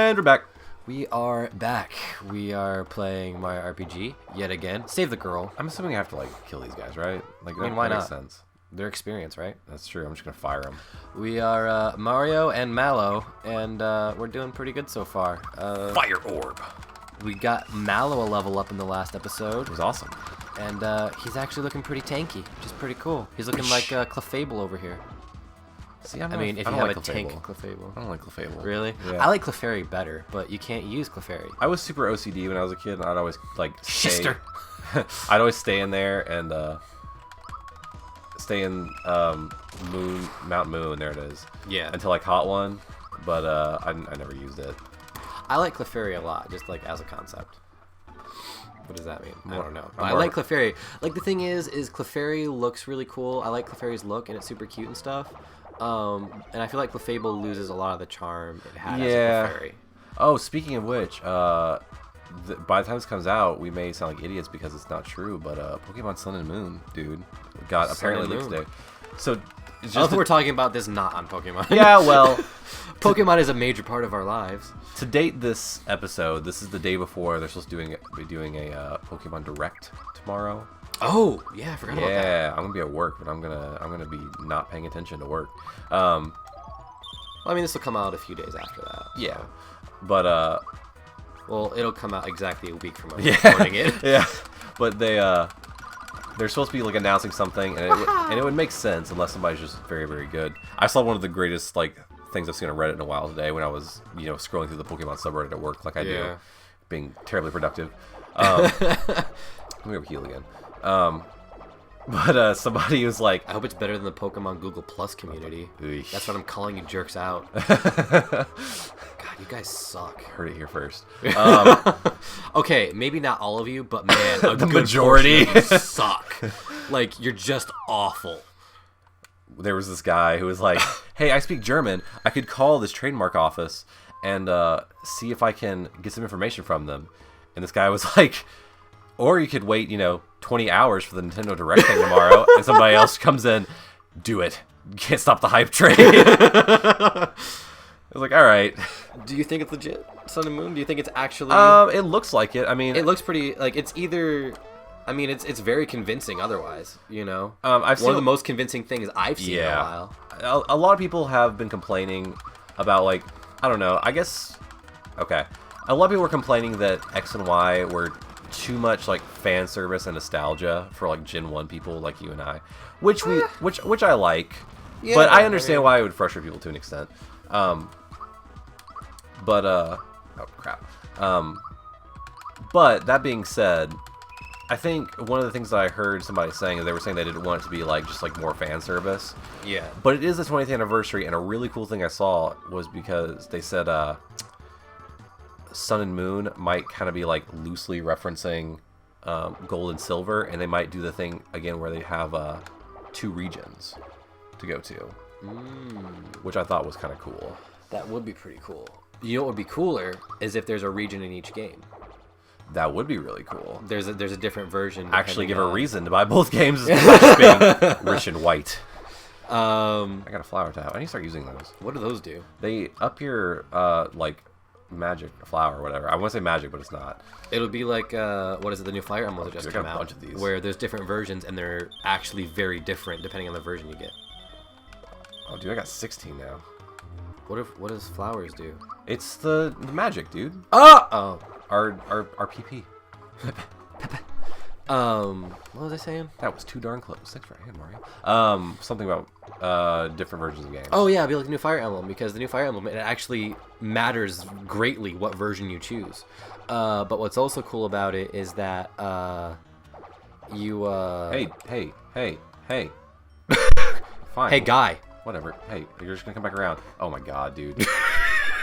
And we're back. We are back. We are playing Mario RPG yet again. Save the girl. I'm assuming I have to like kill these guys, right? Like, I mean, why that not? makes sense. Their experience, right? That's true. I'm just gonna fire them. We are Mario and Mallow, and we're doing pretty good so far. Fire orb. We got Mallow a level up in the last episode. It was awesome. And he's actually looking pretty tanky, which is pretty cool. He's looking like Clefable over here. See, I mean, if you have a tank Clefable. I don't like Clefable. Really? Yeah. I like Clefairy better, but you can't use Clefairy. I was super OCD when I was a kid, and I'd always like stay. Shister. I'd always stay in there and stay in Mount Moon. There it is. Yeah. Until I caught one, but I never used it. I like Clefairy a lot, just like as a concept. What does that mean? I don't know. But I more- like Clefairy. Like the thing is Clefairy looks really cool. I like Clefairy's look, and it's super cute and stuff. And I feel like Clefable loses a lot of the charm it had as a Clefairy. Oh, speaking of which, by the time this comes out, we may sound like idiots because it's not true, but Pokemon Sun and Moon, dude, got Sun apparently and leaked Moon. today. So it's I love just we're talking about this not on Pokemon. yeah, well, Pokemon is a major part of our lives. to date this episode, this is the day before they're supposed to be doing a Pokemon Direct tomorrow. Oh, yeah, I forgot about that. Yeah, I'm gonna be at work, but I'm gonna be not paying attention to work. Well, I mean, this will come out a few days after that. Yeah, but Well, it'll come out exactly a week from us yeah, recording it. yeah, but they're supposed to be like announcing something, and it would make sense unless somebody's just very, very good. I saw one of the greatest like things I've seen on Reddit in a while today when I was scrolling through the Pokemon subreddit at work, like I do, being terribly productive. Let me go heal again. But somebody was like, I hope it's better than the Pokemon Google Plus community. Eesh. That's what I'm calling you jerks out. God, you guys suck. Heard it here first. Okay, maybe not all of you, but man, a The good majority. portion of you suck. Like, you're just awful. There was this guy who was like, hey, I speak German. I could call this trademark office and see if I can get some information from them. And this guy was like, or you could wait, 20 hours for the Nintendo Direct thing tomorrow, and somebody else comes in, do it. You can't stop the hype train. I was like, all right. Do you think it's legit, Sun and Moon? Do you think it's actually... It looks like it. I mean... It looks pretty... Like, it's either... I mean, it's very convincing otherwise, I've seen one of the most convincing things I've seen in a while. A lot of people have been complaining about, like, I don't know, I guess... Okay. A lot of people were complaining that X and Y were too much, like, fan service and nostalgia for, like, Gen 1 people like you and I. Which I like. Yeah, but I understand why it would frustrate people to an extent. Oh, crap. But, that being said... I think one of the things that I heard somebody saying is they were saying they didn't want it to be like just like more fan service. Yeah. But it is the 20th anniversary, and a really cool thing I saw was because they said Sun and Moon might kind of be like loosely referencing Gold and Silver, and they might do the thing again where they have 2 regions to go to, which I thought was kind of cool. That would be pretty cool. You know what would be cooler is if there's a region in each game. That would be really cool. There's a different version. Actually give a reason to buy both games instead of just being rich and white. I got a flower tap. I need to start using those. What do those do? They up your like magic flower or whatever. I want to say magic, but it's not. It'll be like what is it? The new Fire Emblem that just I came got a out, bunch of these. where there's different versions and they're actually very different depending on the version you get. Oh, dude, I got 16 now. What does flowers do? It's the magic, dude. Oh. Our PP. What was I saying? That was too darn close. Thanks for your hand, Mario. Something about different versions of games. Oh yeah, it'd be like the new Fire Emblem, because the new Fire Emblem, it actually matters greatly what version you choose. But what's also cool about it is that you Hey. Fine. Hey guy. Whatever. Hey, you're just gonna come back around. Oh my god, dude.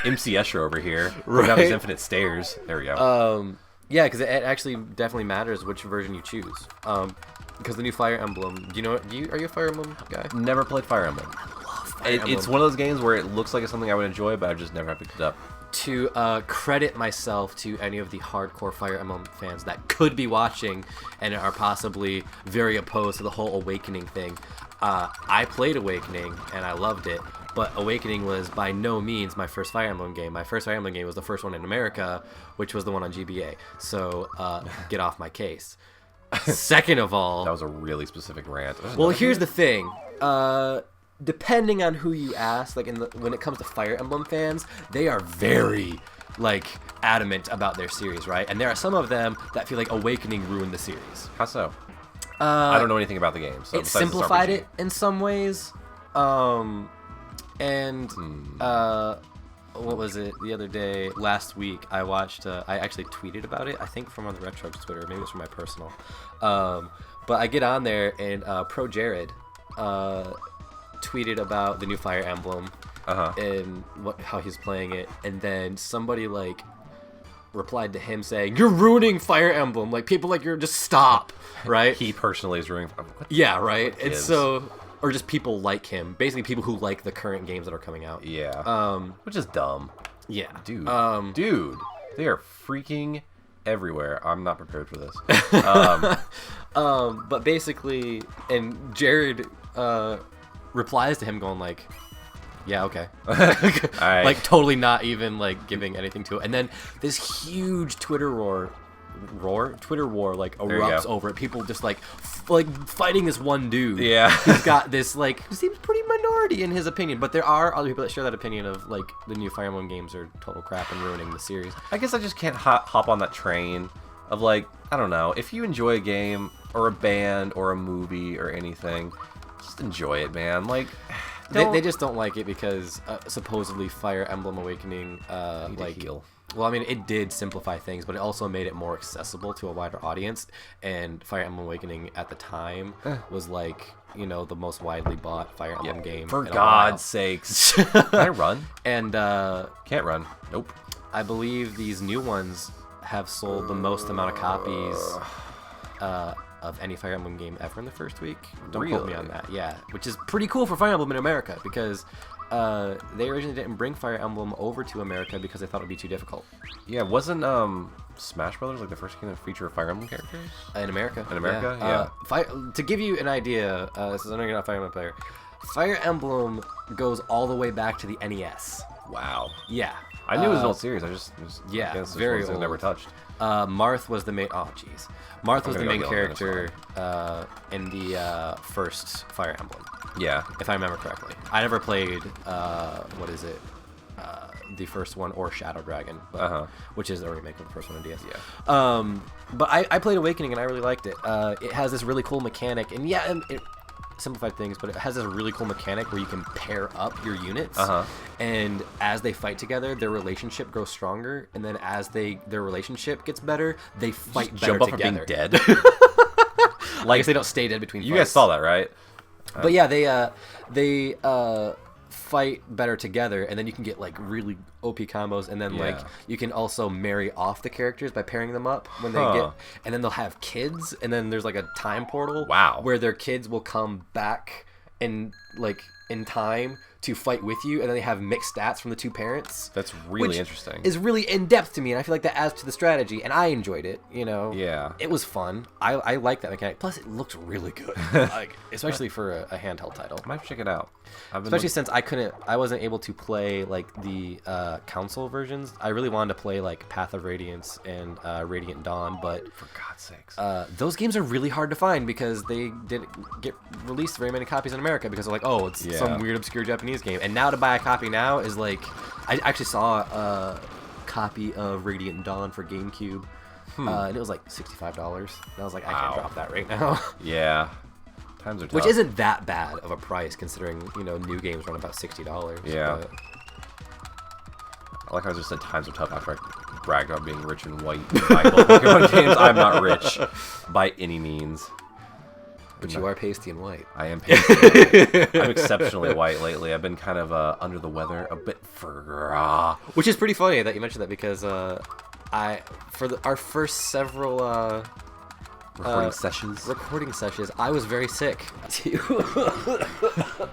MC Escher over here. Right? Down these infinite stairs. There we go. Yeah, because it actually definitely matters which version you choose. Because the new Fire Emblem, are you a Fire Emblem guy? Never played Fire Emblem. I love Fire Emblem. It's one of those games where it looks like it's something I would enjoy, but I just never have picked it up. to credit myself to any of the hardcore Fire Emblem fans that could be watching and are possibly very opposed to the whole Awakening thing. I played Awakening and I loved it, but Awakening was by no means my first Fire Emblem game. My first Fire Emblem game was the first one in America, which was the one on GBA. So get off my case. Second of all... That was a really specific rant. Well, here's the thing. Depending on who you ask, like when it comes to Fire Emblem fans, they are very like adamant about their series, right? And there are some of them that feel like Awakening ruined the series. How so? I don't know anything about the game. So it simplified it in some ways. What was it the other day? Last week, I watched. I actually tweeted about it. I think from on the Retrogues Twitter. Maybe it's from my personal. But I get on there and Pro Jared tweeted about the new Fire Emblem and how he's playing it, and then somebody like replied to him saying, "You're ruining Fire Emblem. Like people like you're just stop." Right? He personally is ruining. Yeah, right. And so, or just people like him, basically people who like the current games that are coming out. Yeah. Which is dumb. Yeah, dude. They are freaking everywhere. I'm not prepared for this. But basically, and Jared replies to him going like, yeah, okay. Like totally not even like giving anything to it. And then this huge Twitter war like erupts over it. People just like fighting this one dude. Yeah. He's got this like, who seems pretty minority in his opinion, but there are other people that share that opinion of like the new Fire Emblem games are total crap and ruining the series. I guess I just can't hop on that train of like, I don't know, if you enjoy a game or a band or a movie or anything, just enjoy it, man. Like, they just don't like it because supposedly Fire Emblem Awakening well, I mean, it did simplify things, but it also made it more accessible to a wider audience. And Fire Emblem Awakening at the time was like, you know, the most widely bought Fire Emblem game. For God's sakes. Can I run? And can't run. Nope. I believe these new ones have sold the most amount of copies of any Fire Emblem game ever in the first week. Don't quote me on that. Yeah, which is pretty cool for Fire Emblem in America because they originally didn't bring Fire Emblem over to America because they thought it would be too difficult. Yeah, wasn't Smash Brothers like the first game to feature Fire Emblem characters? In America. In America, yeah. To give you an idea, since I know you're not a Fire Emblem player, Fire Emblem goes all the way back to the NES. Wow. Yeah. I knew it was an old series. I just very old. Never touched. Marth was the main. Oh, jeez. Marth was the main character in the first Fire Emblem. Yeah, if I remember correctly. I never played the first one or Shadow Dragon, which is a remake of the first one in DS. Yeah. But I played Awakening and I really liked it. It has this really cool mechanic, and yeah, it simplified things, but it has this really cool mechanic where you can pair up your units, and as they fight together, their relationship grows stronger, and then as their relationship gets better, they fight just better jump up together. from being dead. Like, I guess they don't stay dead between fights. You guys saw that, right? But yeah, they fight better together, and then you can get like really OP combos, and then like you can also marry off the characters by pairing them up when they get, and then they'll have kids, and then there's like a time portal where their kids will come back in time to fight with you, and then they have mixed stats from the two parents. That's really interesting. Is really in depth to me, and I feel like that adds to the strategy, and I enjoyed it. You know, it was fun. I like that mechanic. Plus, it looks really good, like especially for a handheld title. I might check it out. Especially since I wasn't able to play like the console versions. I really wanted to play like Path of Radiance and Radiant Dawn, but for God's sakes, those games are really hard to find because they didn't get released very many copies in America because they're like, oh, it's some weird obscure Japanese game. And now to buy a copy now is like, I actually saw a copy of Radiant Dawn for GameCube, and it was like $65. And I was like, I can't drop that right now. Yeah. Times are tough. Which isn't that bad of a price considering, you know, new games run about $60. Yeah. But... I like how I just said times are tough after I bragged about being rich and white in buying both Pokemon games. I'm not rich by any means. But you are pasty and white. I am pasty. I'm exceptionally white lately. I've been kind of under the weather a bit for. Which is pretty funny that you mentioned that because our first several recording sessions, I was very sick.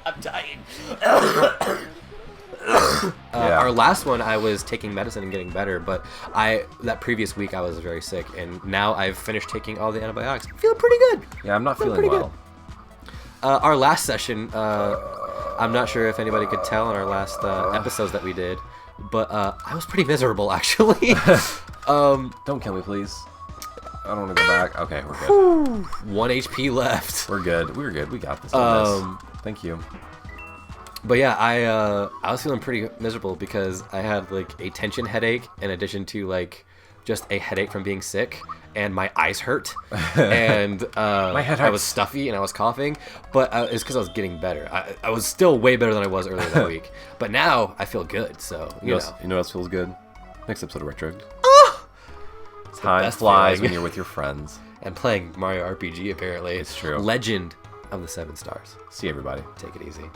I'm dying. Our last one, I was taking medicine and getting better, but that previous week I was very sick, and now I've finished taking all the antibiotics. Feeling pretty good. Yeah, I'm not feeling well. Our last session, I'm not sure if anybody could tell in our last episodes that we did, but I was pretty miserable, actually. Don't kill me, please. I don't want to go back. Okay, we're good. 1 HP left. We're good. We're good. We got this. Thank you. But yeah, I was feeling pretty miserable because I had like a tension headache in addition to like just a headache from being sick, and my eyes hurt, and my head hurts. I was stuffy and I was coughing, but it's because I was getting better. I was still way better than I was earlier that week, but now I feel good. So you know what else feels good? Next episode of Retrogues. It's Time flies when you're with your friends and playing Mario RPG. Apparently, it's true. Legend of the 7 Stars. See everybody. Take it easy.